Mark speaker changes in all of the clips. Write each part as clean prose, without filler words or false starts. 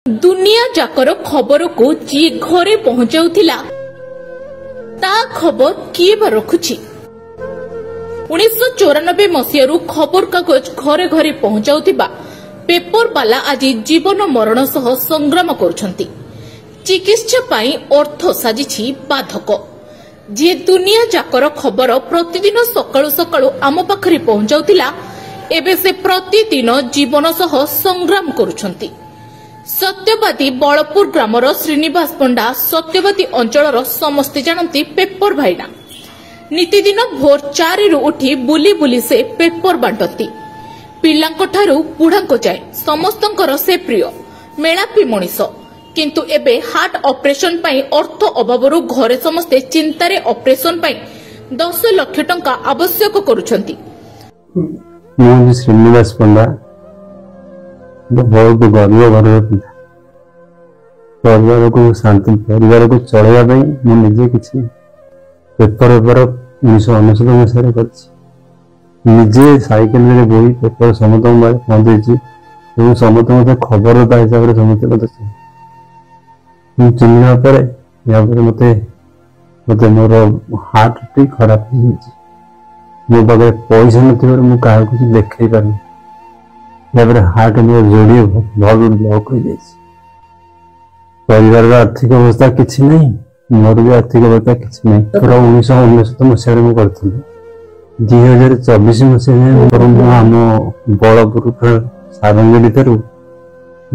Speaker 1: दुनिया जाकर खबर को जी घरे पहुंचाउथिला ता खबर किए बा रखुछि। 1994 मसीहारू खबर कागज घरे घरे पहुंचाउथिबा पेपर वाला आज जीवन मरण सह संग्राम करुछंती। चिकित्सा पाई अर्थ साजिछि बाधक। जे दुनिया जाकर खबर प्रतिदिन सकाळु सकाळु आम पाखरे पहुंचाउथिला एबे से प्रतिदिन जीवन सह संग्राम करुछंती। सत्यवादी बलपुर ग्रामर श्रीनिवास पंडा सत्यवादी अंचलर समस्ते जानती पेपर भाईना। नीतिदिन भोर 4 रु उठी बुली बुली से पेपर बांटती। पिलांको ठारू बुढ़ांको जाए समस्तंकर से प्रिय मेलापी मनीष। किंतु एबे हार्ट ऑपरेशन पाई अर्थ अभावरू घरे समस्ते चिंतारे ऑपरेशन पाई 10 लाख टंका आवश्यक करुछंती।
Speaker 2: श्रीनिवास पंडा बहुत गरीब घर पिता। परिवार को शांति परिवार को चलैया मुझे किसी पेपर 1999 मसीह निजे साइकेल बोई पेपर समस्त पहुंचे समस्त मत खबर हिसाब से समस्त मत चिन्ह पर मत मत मोर हार्ट टी खराब मो पाखे पैसा न क्या कुछ देखे पार हार्ट में जोड़िए भल ब्लॉक हो जाए। परिवार आर्थिक अवस्था किसी नहीं, मोर भी आर्थिक अवस्था किसी नहीं। 1999 मसीह करी 2024 मसीह आम बलपुर सारंगी ठारू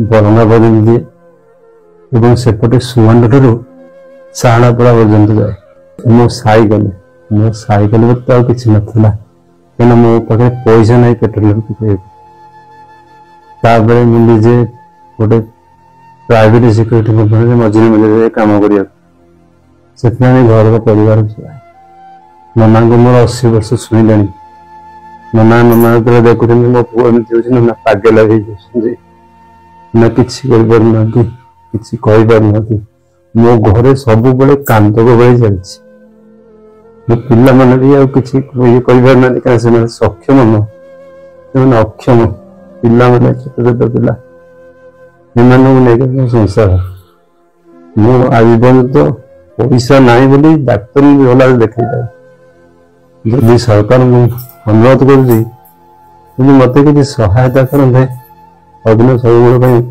Speaker 2: बरंगा पदे एवं सेपटे सुवर्ण ठारू साहापड़ा पर्यंत जाए मो साइकेल तो किसी नाला क्या मो पाखे पैसा नहीं पेट्रोल पकड़ तापर मुझे गोटे प्राइवेट सिक्योरिटी कंपनी मझे मझे कम कर घर परिवार नना को मोर 80 वर्ष छुईला। नना नना देखुं मो पु एमती नना पागल ना किसी कि मो घरे सब बड़े कांदक बड़े चलती। पिला मैंने भी ये कर सक्षम न अक्षम पिला मैंने छोट छोट पिला नहीं संसार मो आजीवन तो पैसा ना बोली डाक्तर भी भला देखे जदि सरकार अनुरोध कर मत कि सहायता करते अदिन सब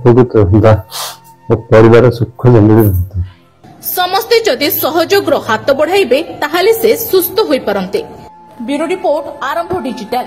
Speaker 2: उपकृत होता परिवार सुख जमी।
Speaker 1: समस्ते जदि सहयोग हाथ बढ़ाइबे ताहाले से सुस्थ होई परंते। ब्यूरो रिपोर्ट आरंभ डिजिटल।